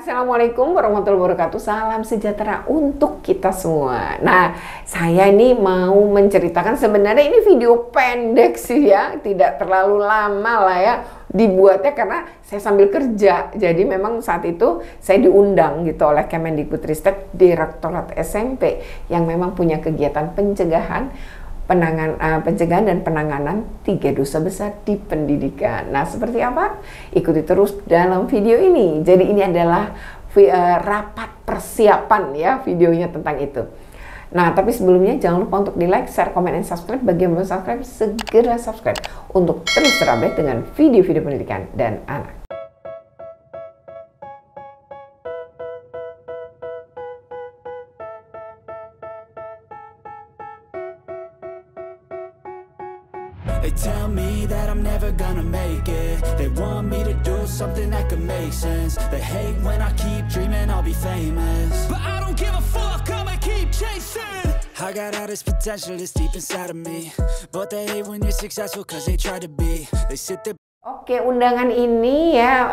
Assalamualaikum warahmatullahi wabarakatuh. Salam sejahtera untuk kita semua. Nah, saya ini mau menceritakan, sebenarnya ini video pendek sih ya, tidak terlalu lama lah ya dibuatnya karena saya sambil kerja. Jadi memang saat itu saya diundang gitu oleh Kemendikbudristek, Direktorat SMP yang memang punya kegiatan pencegahan dan penanganan 3 dosa besar di pendidikan. Nah, seperti apa? Ikuti terus dalam video ini. Jadi ini adalah rapat persiapan ya videonya tentang itu. Nah, tapi sebelumnya jangan lupa untuk di like, share, komen, dan subscribe. Bagi yang belum subscribe, segera subscribe untuk terus terupdate dengan video-video pendidikan dan anak. They tell me that I'm never gonna make it. They want me to do something that could make sense. They hate when I keep dreaming I'll be famous, but I don't give a fuck, I'ma keep chasing. I got all this potential that's deep inside of me, but they hate when you're successful cause they try to be. They sit there. Oke, undangan ini ya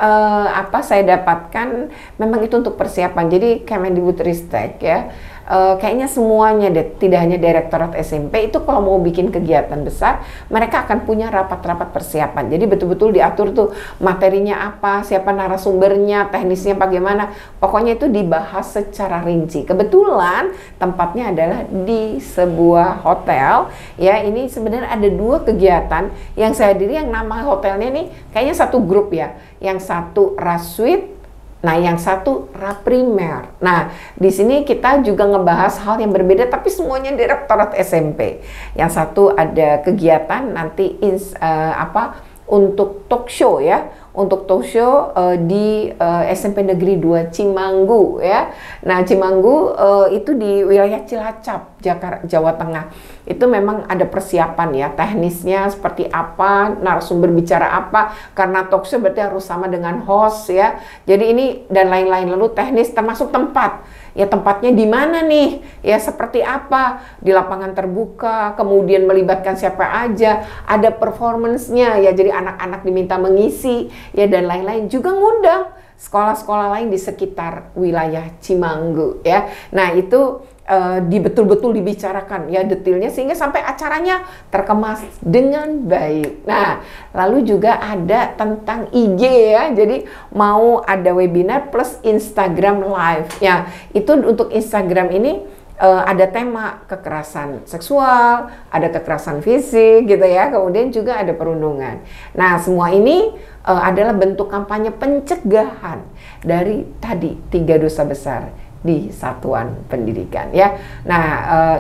saya dapatkan memang itu untuk persiapan. Jadi Kemendikbudristek ya kayaknya semuanya deh, tidak hanya Direktorat SMP itu kalau mau bikin kegiatan besar, mereka akan punya rapat-rapat persiapan. Jadi betul-betul diatur tuh materinya apa, siapa narasumbernya, teknisnya bagaimana. Pokoknya itu dibahas secara rinci. Kebetulan tempatnya adalah di sebuah hotel. Ya, ini sebenarnya ada 2 kegiatan yang saya hadiri, yang nama hotelnya nih kayaknya satu grup ya. Yang satu Rasuit, nah yang satu Raprimer. Nah, di sini kita juga ngebahas hal yang berbeda tapi semuanya Direktorat SMP. Yang satu ada kegiatan nanti untuk talk show ya. Untuk talk show di SMP Negeri 2 Cimanggu ya. Nah, Cimanggu itu di wilayah Cilacap, Jawa Tengah. Itu memang ada persiapan ya, teknisnya seperti apa, narasumber bicara apa, karena talk show berarti harus sama dengan host ya. Jadi ini dan lain-lain, lalu teknis termasuk tempat. Ya, tempatnya di mana nih? Ya, seperti apa? Di lapangan terbuka, kemudian melibatkan siapa aja, ada performance-nya ya. Jadi anak-anak diminta mengisi ya, dan lain-lain. Juga ngundang sekolah-sekolah lain di sekitar wilayah Cimanggu ya. Nah, itu betul-betul dibicarakan ya detailnya sehingga sampai acaranya terkemas dengan baik. Nah, lalu juga ada tentang IG ya. Jadi mau ada webinar plus Instagram live ya. Itu untuk Instagram ini ada tema kekerasan seksual, ada kekerasan fisik gitu ya. Kemudian juga ada perundungan. Nah, semua ini adalah bentuk kampanye pencegahan dari tadi 3 dosa besar di satuan pendidikan ya. Nah,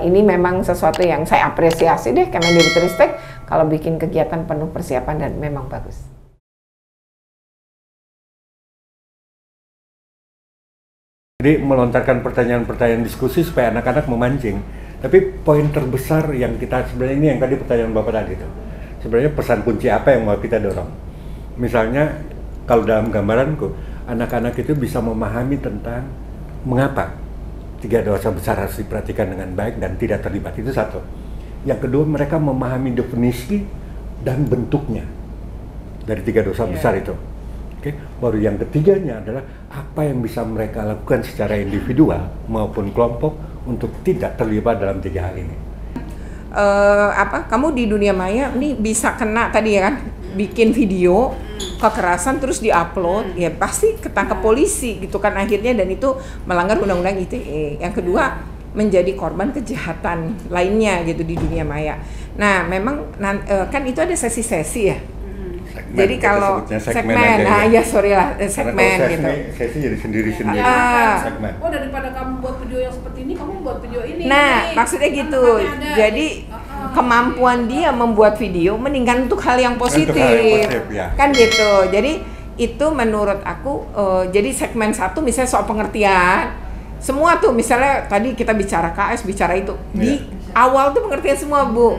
ini memang sesuatu yang saya apresiasi deh Kemendikbudristek kalau bikin kegiatan penuh persiapan dan memang bagus. Jadi melontarkan pertanyaan-pertanyaan diskusi supaya anak-anak memancing. Tapi poin terbesar yang kita sebenarnya ini yang tadi pertanyaan Bapak tadi itu. Sebenarnya pesan kunci apa yang mau kita dorong? Misalnya kalau dalam gambaranku, anak-anak itu bisa memahami tentang mengapa 3 dosa besar harus diperhatikan dengan baik dan tidak terlibat. Itu satu. Yang kedua, mereka memahami definisi dan bentuknya dari 3 dosa besar itu. Oke. Baru yang ketiganya adalah apa yang bisa mereka lakukan secara individual maupun kelompok untuk tidak terlibat dalam 3 hal ini. Kamu di dunia maya ini bisa kena tadi ya kan, bikin video kekerasan terus diupload, ya pasti ketangkep polisi gitu kan akhirnya, dan itu melanggar undang-undang ITE. Yang kedua, menjadi korban kejahatan lainnya gitu di dunia maya. Nah, memang kan itu ada sesi-sesi ya. Segmen, jadi kalau segmen segmen gitu. Sesi jadi sendiri-sendiri. Segmen. Oh, daripada kamu buat video yang seperti ini, kamu buat video ini. Nah, maksudnya gitu. Jadi kemampuan dia membuat video meningkat untuk hal yang positif, ya. Kan gitu. Jadi itu menurut aku jadi segmen 1 misalnya soal pengertian semua tuh, misalnya tadi kita bicara KS, bicara itu di awal tuh pengertian semua Bu.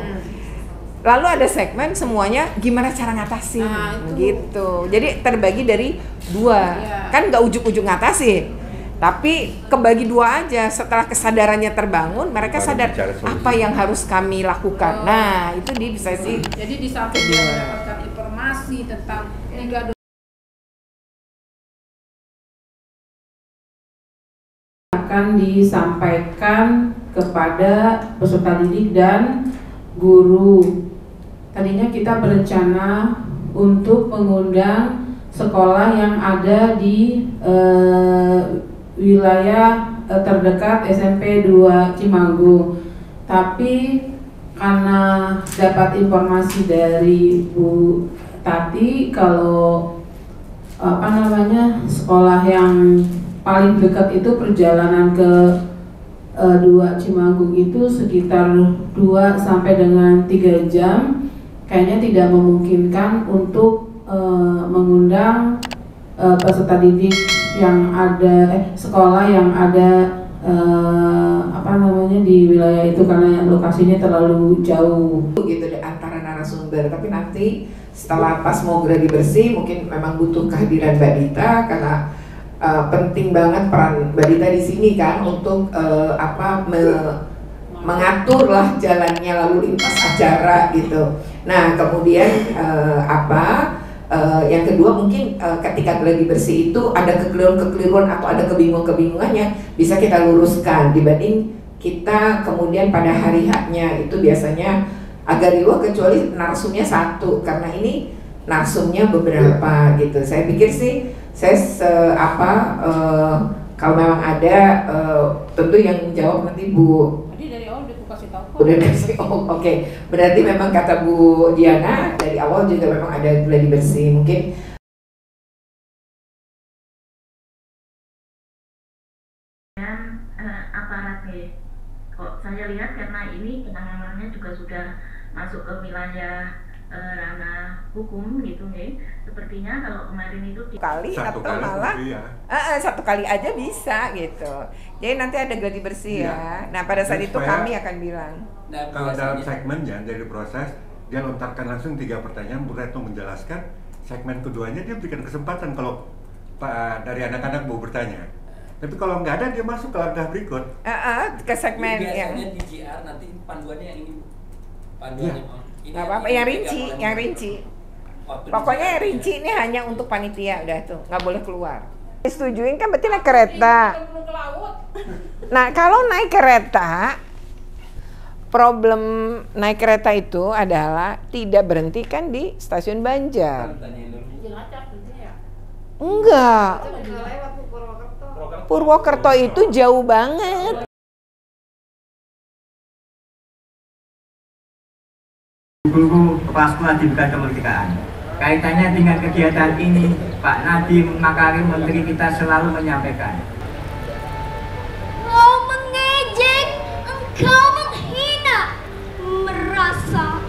Lalu ada segmen semuanya gimana cara ngatasin gitu. Jadi terbagi dari 2 kan nggak ujuk-ujuk ngatasin, tapi kebagi 2 aja. Setelah kesadarannya terbangun, mereka sadar apa yang harus kami lakukan. Nah, itu di sesi. Jadi di samping mendapatkan informasi tentang 3 akan disampaikan kepada peserta didik dan guru. Tadinya kita berencana untuk mengundang sekolah yang ada di wilayah terdekat SMP 2 Cimanggu. Tapi karena dapat informasi dari Bu Tati kalau sekolah yang paling dekat itu perjalanan ke 2 Cimanggu itu sekitar 2 sampai dengan 3 jam. Kayaknya tidak memungkinkan untuk mengundang peserta didik yang ada sekolah yang ada di wilayah itu karena lokasinya terlalu jauh gitu deh antara narasumber. Tapi nanti setelah pas mau gladi bersih mungkin memang butuh kehadiran Mbak Dita karena penting banget peran Mbak Dita di sini kan untuk mengatur lah jalannya lalu lintas acara gitu. Nah kemudian yang kedua mungkin ketika gladi bersih itu ada kekeliruan atau ada kebingungannya bisa kita luruskan dibanding kita kemudian pada hari haknya itu biasanya agak riuh kecuali narsumnya satu karena ini narsumnya beberapa gitu. Saya pikir sih kalau memang ada tentu yang jawab nanti Bu. Dari awal udah kasih tahu kok. Udah kasih, oke. Berarti memang kata Bu Diana dari awal juga memang ada gladi bersih. Mungkin aparatnya. Kok saya lihat karena ini penanganannya juga sudah masuk ke wilayah ranah hukum gitu nih. Sepertinya kalau kemarin itu satu kali aja bisa gitu. Jadi nanti ada gladi bersih ya. Nah pada saat itu kami akan bilang. Kalau dalam segmennya dari proses dia lontarkan langsung 3 pertanyaan, Bu Retno menjelaskan. Segmen keduanya dia berikan kesempatan kalau dari anak-anak mau bertanya. Tapi kalau nggak ada dia masuk ke langkah berikut. Ke segmen yang biasanya di GR nanti panduannya yang ini panduannya. Nggak apa-apa, yang rinci. Pokoknya yang rinci ini hanya untuk panitia, udah tuh, nggak boleh keluar. Disetujuin kan berarti naik kereta. Nah kalau naik kereta, problem naik kereta itu adalah tidak berhenti kan di stasiun Banjar. Enggak. Purwokerto itu jauh banget. Guru Kepala Sekolah di Bidang Kemerdekaan. Kaitannya dengan kegiatan ini, Pak Nadiem Makarim Menteri kita selalu menyampaikan. Engkau mengejek, engkau menghina, merasa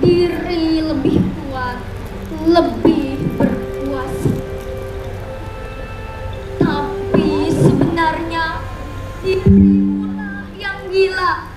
diri lebih kuat, lebih berkuasa. Tapi sebenarnya dirimulah yang gila.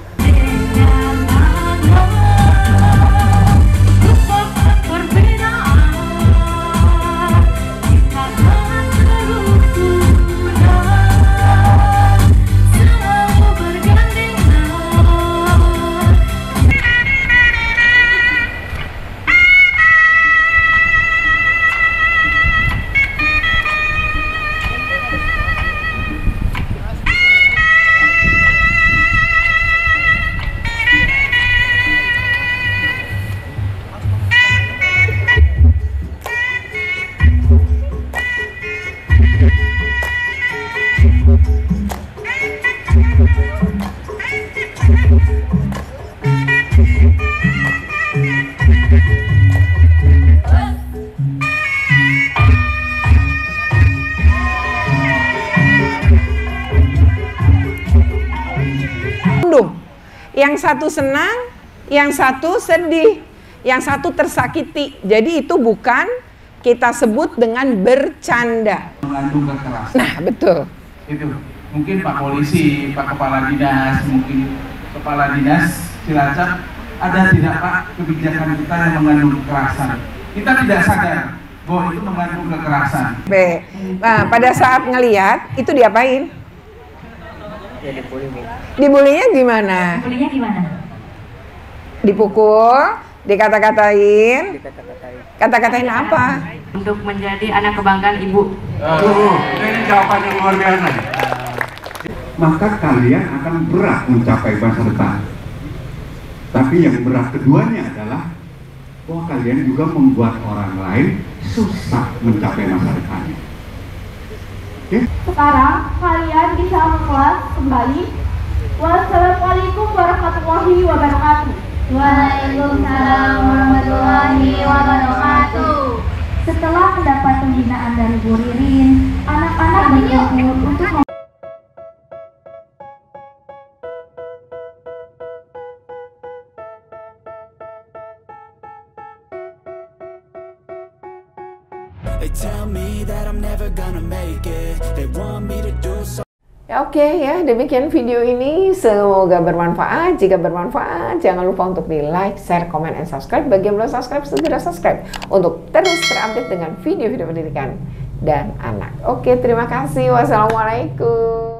Yang satu senang, yang satu sedih, yang satu tersakiti. Jadi itu bukan kita sebut dengan bercanda. Mengandung kekerasan. Nah, betul. Itu mungkin Pak Polisi, Pak Kepala Dinas, mungkin Kepala Dinas Cilacap, ada tidak Pak kebijakan kita yang mengandung kekerasan? Kita tidak sadar bahwa itu mengandung kekerasan. Nah, pada saat ngelihat itu diapain? Ya dibully, Bu. Dibulinya gimana? Dibulinya gimana? Dipukul, dikata-katain. Kata-katain apa? Untuk menjadi anak kebanggaan ibu. Ini jawaban yang luar biasa. maka kalian akan berat mencapai masa depan. Tapi yang berat keduanya adalah bahwa kalian juga membuat orang lain susah mencapai masa depannya. Oke? Sekarang kalian bisa kelas kembali. Wassalamualaikum warahmatullahi wabarakatuh. Waalaikumsalam warahmatullahi wabarakatuh. Setelah mendapat pembinaan dari Bu Ririn, anak-anak berkumpul untuk They tell me that I'm never gonna make it. They want me to do so. Ya, oke ya, demikian video ini. Semoga bermanfaat. Jika bermanfaat, jangan lupa untuk di like, share, comment, and subscribe. Bagi yang belum subscribe, segera subscribe untuk terus terupdate dengan video-video pendidikan dan anak. Oke, terima kasih. Wassalamualaikum.